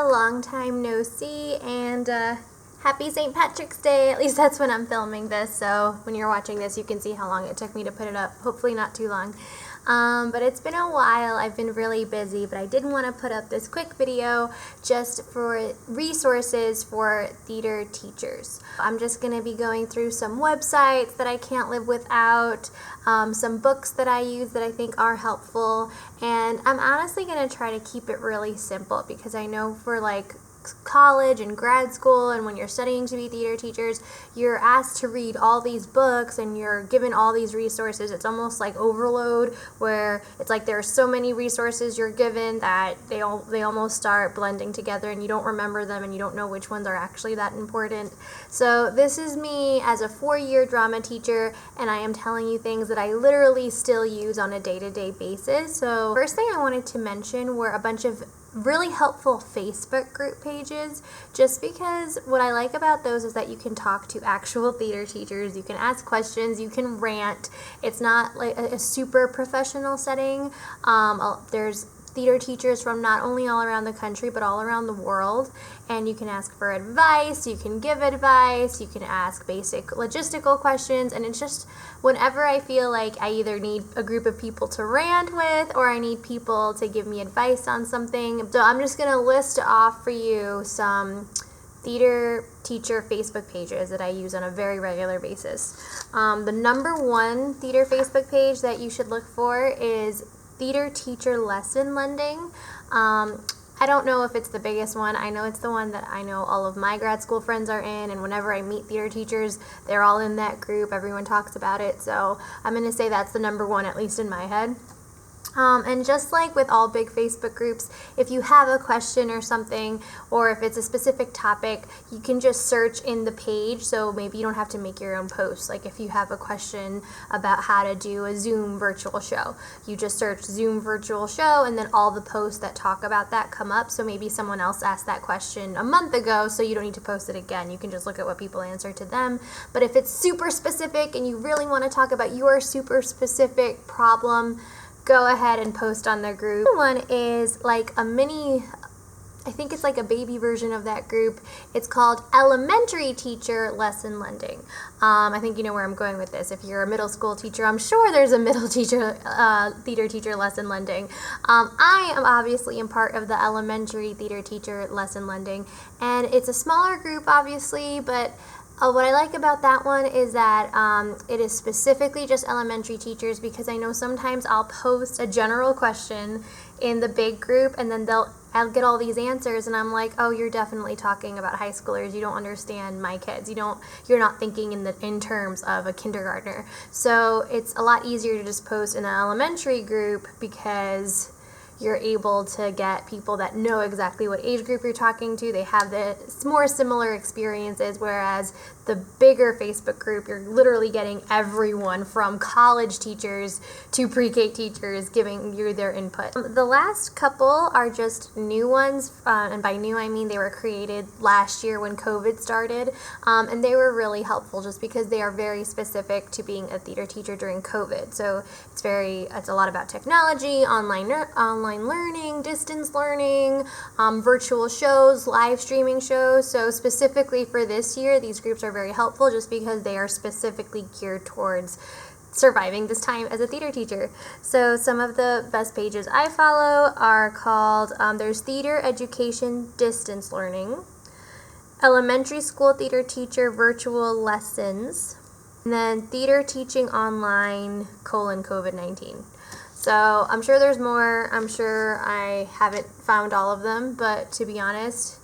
long time no see, and happy St. Patrick's Day. At least that's when I'm filming this, so when you're watching this you can see how long it took me to put it up. Hopefully not too long. But it's been a while. I've been really busy, but I did want to put up this quick video just for resources for theater teachers. I'm just going to be going through some websites that I can't live without, some books that I use that I think are helpful, and I'm honestly going to try to keep it really simple because I know for like college and grad school and when you're studying to be theater teachers, you're asked to read all these books and you're given all these resources. It's almost like overload, where it's like there are so many resources you're given that they almost start blending together and you don't remember them and you don't know which ones are actually that important. So this is me as a 4-year drama teacher, and I am telling you things that I literally still use on a day-to-day basis. So first thing I wanted to mention were a bunch of really helpful Facebook group pages, just because what I like about those is that you can talk to actual theater teachers, you can ask questions, you can rant. It's not like a super professional setting. There's theater teachers from not only all around the country but all around the world, and you can ask for advice, you can give advice, you can ask basic logistical questions, and it's just whenever I feel like I either need a group of people to rant with or I need people to give me advice on something. So I'm just going to list off for you some theater teacher Facebook pages that I use on a very regular basis. The number one theater Facebook page that you should look for is Theater Teacher Lesson Lending. I don't know if it's the biggest one. I know it's the one that I know all of my grad school friends are in, and whenever I meet theater teachers, they're all in that group. Everyone talks about it, so I'm going to say that's the number one, at least in my head. And just like with all big Facebook groups, if you have a question or something, or if it's a specific topic, you can just search in the page, so maybe you don't have to make your own post. Like if you have a question about how to do a Zoom virtual show, you just search Zoom virtual show, and then all the posts that talk about that come up. So maybe someone else asked that question a month ago, so you don't need to post it again. You can just look at what people answer to them. But if it's super specific and you really want to talk about your super specific problem, go ahead and post on their group. One is like a mini, I think it's like a baby version of that group. It's called Elementary Teacher Lesson Lending. I think you know where I'm going with this. If you're a middle school teacher, I'm sure there's a middle teacher, theater teacher lesson lending. I am obviously in part of the elementary theater teacher lesson lending, and it's a smaller group obviously, but what I like about that one is that it is specifically just elementary teachers, because I know sometimes I'll post a general question in the big group and then I'll get all these answers and I'm like, oh, you're definitely talking about high schoolers. You don't understand my kids. You're not thinking in terms of a kindergartner. So it's a lot easier to just post in an elementary group because you're able to get people that know exactly what age group you're talking to. They have the more similar experiences, whereas the bigger Facebook group, you're literally getting everyone from college teachers to pre-K teachers giving you their input. The last couple are just new ones, and by new I mean they were created last year when COVID started, and they were really helpful just because they are very specific to being a theater teacher during COVID. So it's a lot about technology, online learning, distance learning, virtual shows, live streaming shows. So specifically for this year, these groups are very helpful just because they are specifically geared towards surviving this time as a theater teacher. So some of the best pages I follow are called, there's Theater Education Distance Learning, Elementary School Theater Teacher Virtual Lessons, and then Theater Teaching Online, COVID-19. So I'm sure there's more. I'm sure I haven't found all of them, but to be honest,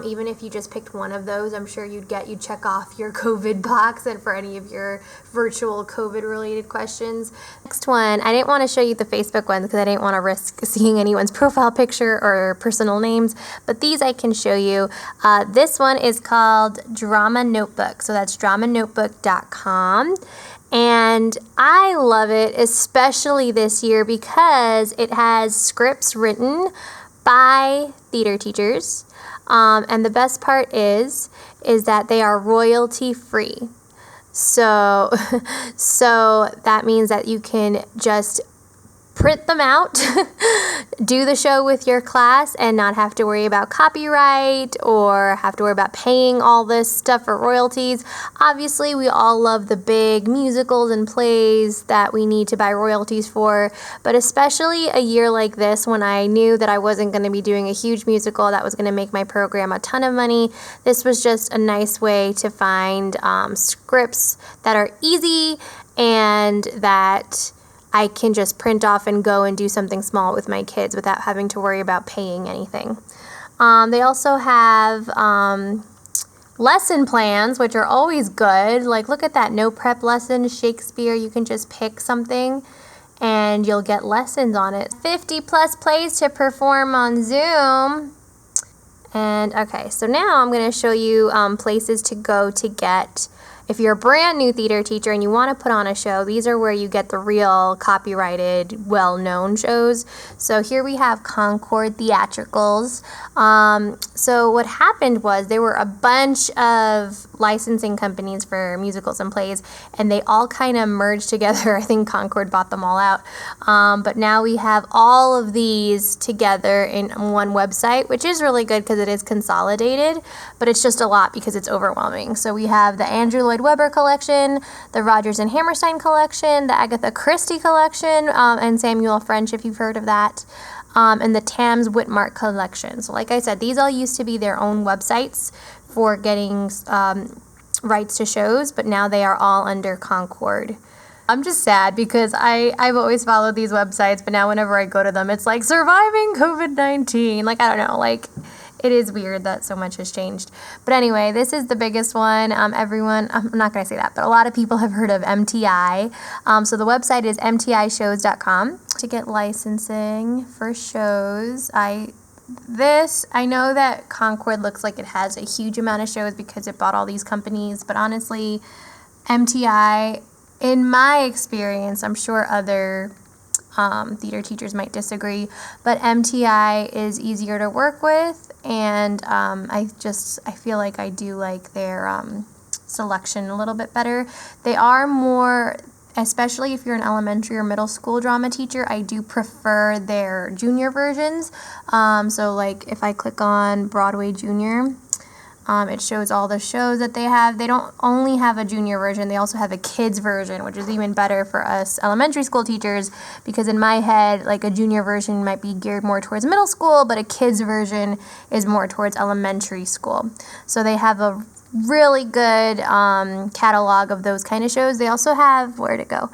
even if you just picked one of those, I'm sure you'd check off your COVID box and for any of your virtual COVID related questions. Next one, I didn't want to show you the Facebook ones because I didn't want to risk seeing anyone's profile picture or personal names, but these I can show you. This one is called Drama Notebook. So that's dramanotebook.com. And I love it, especially this year, because it has scripts written by theater teachers. And the best part is that they are royalty free. So that means that you can just print them out, do the show with your class, and not have to worry about copyright or have to worry about paying all this stuff for royalties. Obviously, we all love the big musicals and plays that we need to buy royalties for, but especially a year like this when I knew that I wasn't going to be doing a huge musical that was going to make my program a ton of money, this was just a nice way to find scripts that are easy and that I can just print off and go and do something small with my kids without having to worry about paying anything. They also have lesson plans, which are always good. Like, look at that, no prep lesson, Shakespeare. You can just pick something and you'll get lessons on it. 50 plus plays to perform on Zoom. And okay, so now I'm going to show you places to go to get, if you're a brand new theater teacher and you want to put on a show, these are where you get the real copyrighted, well-known shows. So here we have Concord Theatricals. So what happened was there were a bunch of licensing companies for musicals and plays, and they all kind of merged together. I think Concord bought them all out. But now we have all of these together in one website, which is really good because it is consolidated, but it's just a lot because it's overwhelming. So we have the Andrew Lloyd Webber collection, the Rodgers and Hammerstein collection, the Agatha Christie collection, and Samuel French, if you've heard of that, and the Tams Whitmark collection. So like I said, these all used to be their own websites for getting rights to shows, but now they are all under Concord. I'm just sad because I've always followed these websites, but now whenever I go to them, it's like surviving COVID-19. Like, I don't know, like, it is weird that so much has changed. But anyway, this is the biggest one. Everyone, I'm not going to say that, but a lot of people have heard of MTI. So the website is mtishows.com. To get licensing for shows, I know that Concord looks like it has a huge amount of shows because it bought all these companies, but honestly, MTI, in my experience, I'm sure other theater teachers might disagree, but MTI is easier to work with, and I feel like I do like their selection a little bit better. They are more, especially if you're an elementary or middle school drama teacher, I do prefer their junior versions. So like if I click on Broadway Junior, it shows all the shows that they have. They don't only have a junior version, they also have a kids version, which is even better for us elementary school teachers, because in my head, like, a junior version might be geared more towards middle school, but a kids version is more towards elementary school. So they have a really good catalog of those kind of shows. They also have, where'd it go?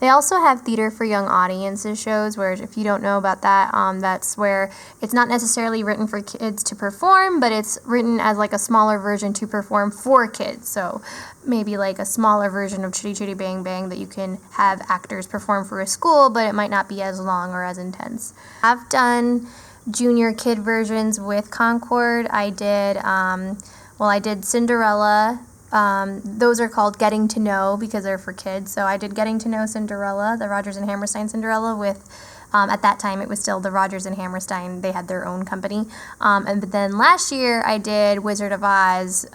They also have Theater for Young Audiences shows, where if you don't know about that, that's where it's not necessarily written for kids to perform, but it's written as like a smaller version to perform for kids. So maybe like a smaller version of Chitty Chitty Bang Bang that you can have actors perform for a school, but it might not be as long or as intense. I've done junior kid versions with Concord. I did Cinderella. Those are called Getting to Know because they're for kids. So I did Getting to Know Cinderella, the Rodgers and Hammerstein Cinderella with, at that time it was still the Rodgers and Hammerstein. They had their own company. But then last year I did Wizard of Oz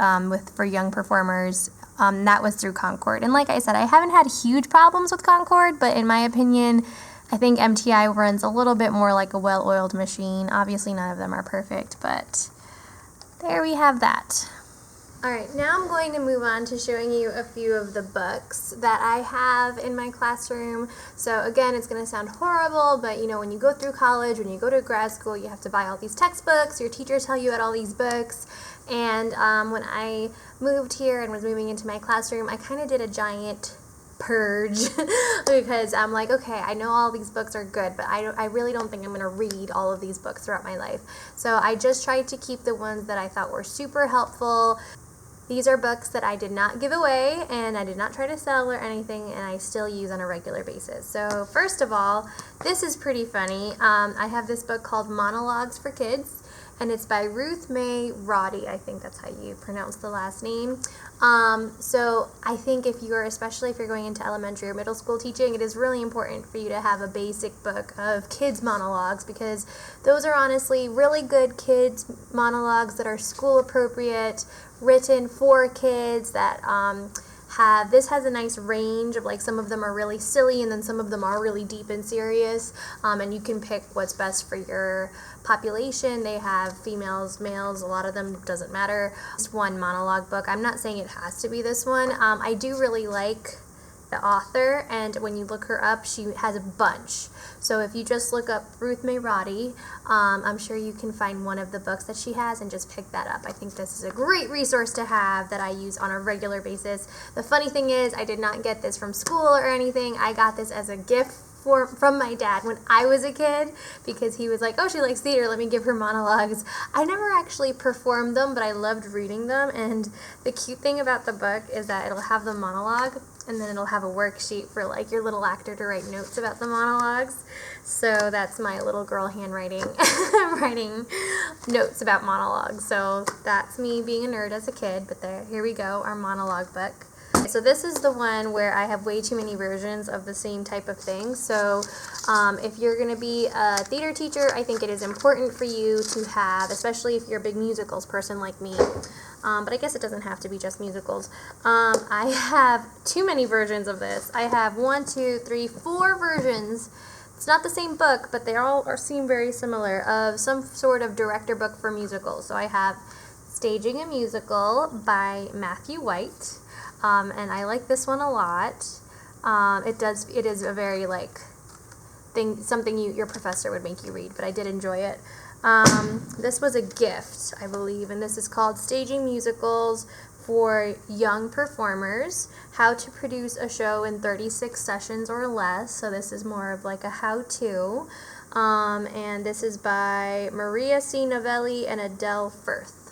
for young performers. That was through Concord. And like I said, I haven't had huge problems with Concord, but in my opinion, I think MTI runs a little bit more like a well-oiled machine. Obviously none of them are perfect, but there we have that. Alright, now I'm going to move on to showing you a few of the books that I have in my classroom. So again, it's going to sound horrible, but you know, when you go through college, when you go to grad school, you have to buy all these textbooks, your teachers tell you about all these books, and when I moved here and was moving into my classroom, I kind of did a giant purge because I'm like, okay, I know all these books are good, but I really don't think I'm going to read all of these books throughout my life. So I just tried to keep the ones that I thought were super helpful. These are books that I did not give away and I did not try to sell or anything, and I still use on a regular basis. So first of all, this is pretty funny. I have this book called Monologues for Kids, and it's by Ruth May Roddy. I think that's how you pronounce the last name. So I think especially if you're going into elementary or middle school teaching, it is really important for you to have a basic book of kids monologues, because those are honestly really good kids monologues that are school appropriate, written for kids, that this has a nice range of, like, some of them are really silly and then some of them are really deep and serious, and you can pick what's best for your population. They have females, males, a lot of them, doesn't matter. Just one monologue book. I'm not saying it has to be this one. I do really like the author, and when you look her up, she has a bunch. So if you just look up Ruth May Roddy, I'm sure you can find one of the books that she has and just pick that up. I think this is a great resource to have that I use on a regular basis. The funny thing is, I did not get this from school or anything. I got this as a gift from my dad when I was a kid, because he was like, oh, she likes theater, let me give her monologues. I never actually performed them, but I loved reading them, and the cute thing about the book is that it'll have the monologue, and then it'll have a worksheet for, like, your little actor to write notes about the monologues. So that's my little girl handwriting, writing notes about monologues. So that's me being a nerd as a kid, but here we go, our monologue book. So this is the one where I have way too many versions of the same type of thing. So if you're going to be a theater teacher, I think it is important for you to have, especially if you're a big musicals person like me, but I guess it doesn't have to be just musicals. I have too many versions of this. I have 1, 2, 3, 4 versions. It's not the same book, but they all seem very similar, of some sort of director book for musicals. So I have Staging a Musical by Matthew White. And I like this one a lot. It is a very, like, something your professor would make you read, but I did enjoy it. This was a gift, I believe, and this is called Staging Musicals for Young Performers, How to Produce a Show in 36 Sessions or Less. So this is more of like a how-to. And this is by Maria C. Novelli and Adele Firth.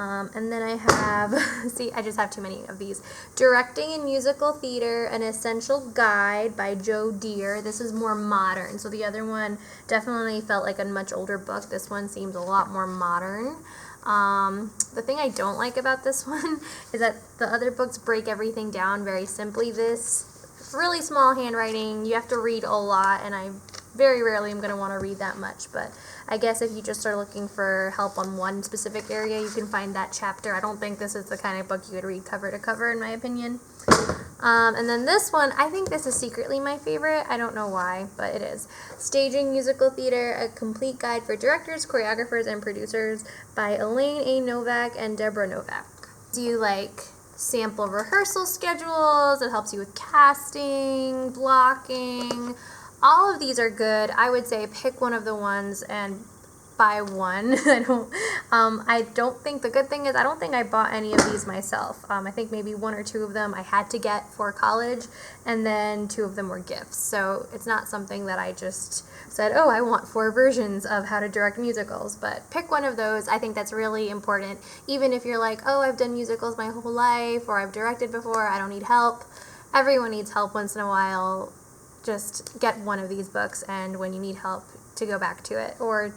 And then I have, see, I just have too many of these. Directing in Musical Theater, An Essential Guide by Joe Deere. This is more modern. So the other one definitely felt like a much older book. This one seems a lot more modern. The thing I don't like about this one is that the other books break everything down very simply. This, really small handwriting, you have to read a lot, and I very rarely am going to want to read that much, but I guess if you just are looking for help on one specific area, you can find that chapter. I don't think this is the kind of book you would read cover to cover, in my opinion. And then this one, I think this is secretly my favorite. I don't know why, but it is. Staging Musical Theater, A Complete Guide for Directors, Choreographers, and Producers by Elaine A. Novak and Deborah Novak. Do you like sample rehearsal schedules? It helps you with casting, blocking. All of these are good. I would say pick one of the ones and buy one. I don't think, the good thing is I don't think I bought any of these myself. I think maybe 1 or 2 of them I had to get for college, and then 2 of them were gifts. So it's not something that I just said, oh, I want 4 versions of how to direct musicals, but pick one of those. I think that's really important. Even if you're like, oh, I've done musicals my whole life, or I've directed before, I don't need help. Everyone needs help once in a while. Just get one of these books, and when you need help, to go back to it. Or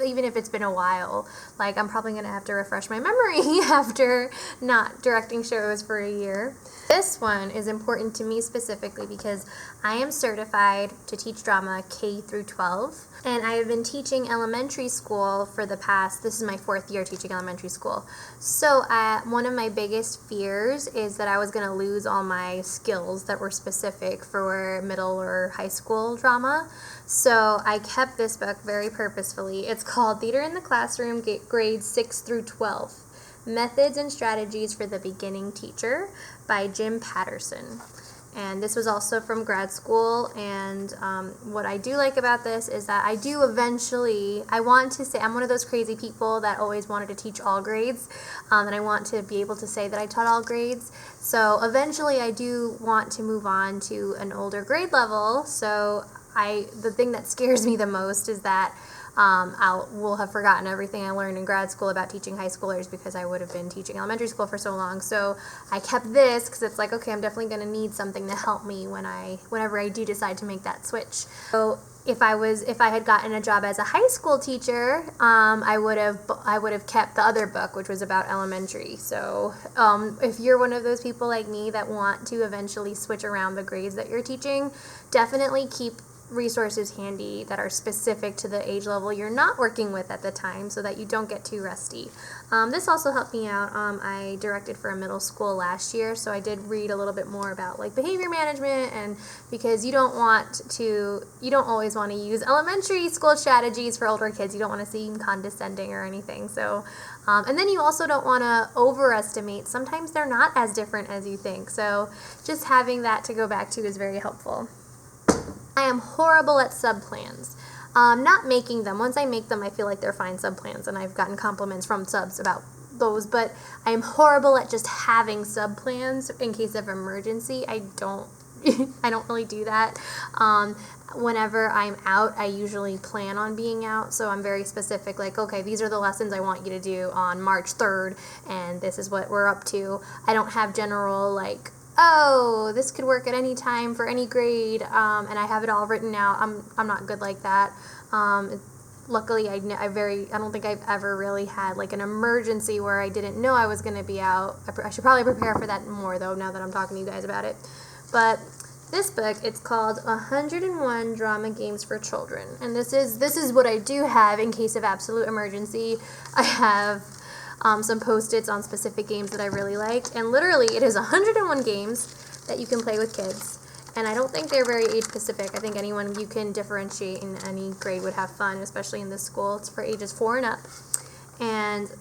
even if it's been a while, like, I'm probably going to have to refresh my memory after not directing shows for a year. This one is important to me specifically because I am certified to teach drama K through 12, and I have been teaching elementary school for the past, this is my 4th year teaching elementary school. So one of my biggest fears is that I was going to lose all my skills that were specific for middle or high school drama. So I kept this book very purposefully. It's called Theater in the Classroom, Grades 6 through 12. Methods and Strategies for the Beginning Teacher by Jim Patterson. And this was also from grad school, and what I do like about this is that I do eventually, I want to say, I'm one of those crazy people that always wanted to teach all grades, and I want to be able to say that I taught all grades. So eventually I do want to move on to an older grade level, so the thing that scares me the most is that will have forgotten everything I learned in grad school about teaching high schoolers because I would have been teaching elementary school for so long. So I kept this because it's like, okay, I'm definitely going to need something to help me whenever I do decide to make that switch. So if I had gotten a job as a high school teacher, I would have kept the other book, which was about elementary. So if you're one of those people like me that want to eventually switch around the grades that you're teaching, definitely keep resources handy that are specific to the age level you're not working with at the time so that you don't get too rusty. This also helped me out. I directed for a middle school last year, so I did read a little bit more about like behavior management, and because you don't always want to use elementary school strategies for older kids. You don't want to seem condescending or anything. So, and then you also don't want to overestimate. Sometimes they're not as different as you think. So just having that to go back to is very helpful. I am horrible at sub-plans. Not making them. Once I make them, I feel like they're fine sub-plans, and I've gotten compliments from subs about those, but I am horrible at just having sub-plans in case of emergency. I don't really do that. Whenever I'm out, I usually plan on being out, so I'm very specific, like, okay, these are the lessons I want you to do on March 3rd, and this is what we're up to. I don't have general, like, oh, this could work at any time for any grade, and I have it all written out. I'm not good like that. Luckily, I don't think I've ever really had like an emergency where I didn't know I was going to be out. I should probably prepare for that more though, now that I'm talking to you guys about it. But this book, it's called 101 Drama Games for Children, and this is what I do have in case of absolute emergency. I have some Post-its on specific games that I really like, and literally it is 101 games that you can play with kids, and I don't think they're very age specific. I think anyone you can differentiate in any grade would have fun, especially in this school. It's for ages 4 and up, and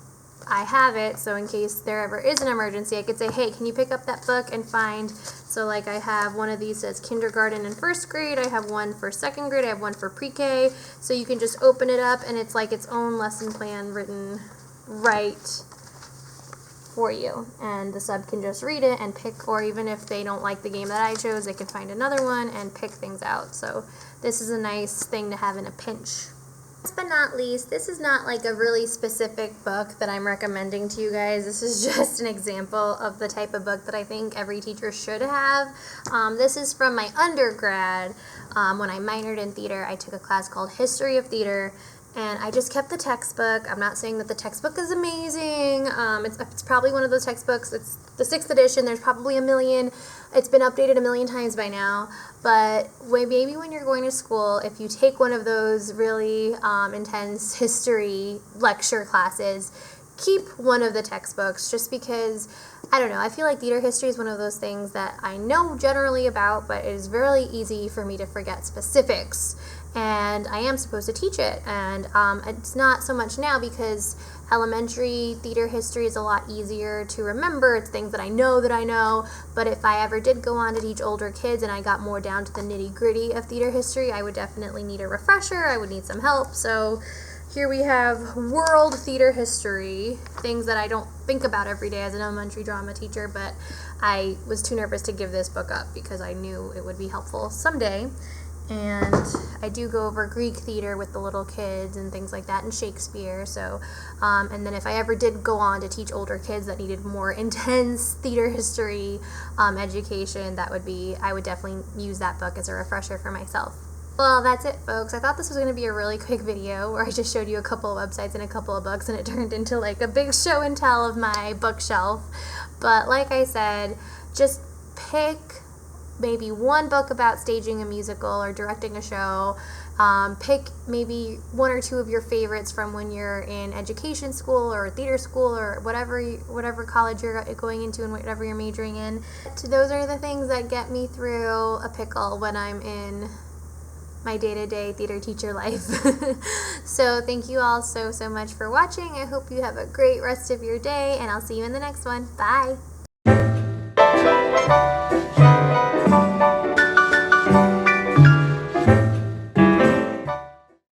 I have it so in case there ever is an emergency, I could say, hey, can you pick up that book and find, so like I have one of these says kindergarten and first grade, I have one for second grade, I have one for pre-K, so you can just open it up and it's like its own lesson plan written right for you, and the sub can just read it and pick, or even if they don't like the game that I chose, they can find another one and pick things out. So this is a nice thing to have in a pinch. Last but not least, this is not like a really specific book that I'm recommending to you guys. This is just an example of the type of book that I think every teacher should have. This is from my undergrad. When I minored in theater, I took a class called History of Theater, and I just kept the textbook. I'm not saying that the textbook is amazing. It's probably one of those textbooks. It's the 6th edition. There's probably a million. It's been updated a million times by now. But maybe when you're going to school, if you take one of those really intense history lecture classes, keep one of the textbooks, just because, I don't know, I feel like theater history is one of those things that I know generally about, but it is very easy for me to forget specifics. And I am supposed to teach it, and it's not so much now because elementary theater history is a lot easier to remember. It's things that I know, but if I ever did go on to teach older kids and I got more down to the nitty-gritty of theater history, I would definitely need a refresher. I would need some help. So here we have world theater history, things that I don't think about every day as an elementary drama teacher, but I was too nervous to give this book up because I knew it would be helpful someday. And I do go over Greek theater with the little kids and things like that, and Shakespeare. So, and then if I ever did go on to teach older kids that needed more intense theater history education, I would definitely use that book as a refresher for myself. Well, that's it, folks. I thought this was going to be a really quick video where I just showed you a couple of websites and a couple of books, and it turned into like a big show and tell of my bookshelf. But like I said, just pick maybe one book about staging a musical or directing a show. Pick maybe one or two of your favorites from when you're in education school or theater school or whatever college you're going into and whatever you're majoring in. Those are the things that get me through a pickle when I'm in my day-to-day theater teacher life. So thank you all so much for watching. I hope you have a great rest of your day, and I'll see you in the next one. Bye!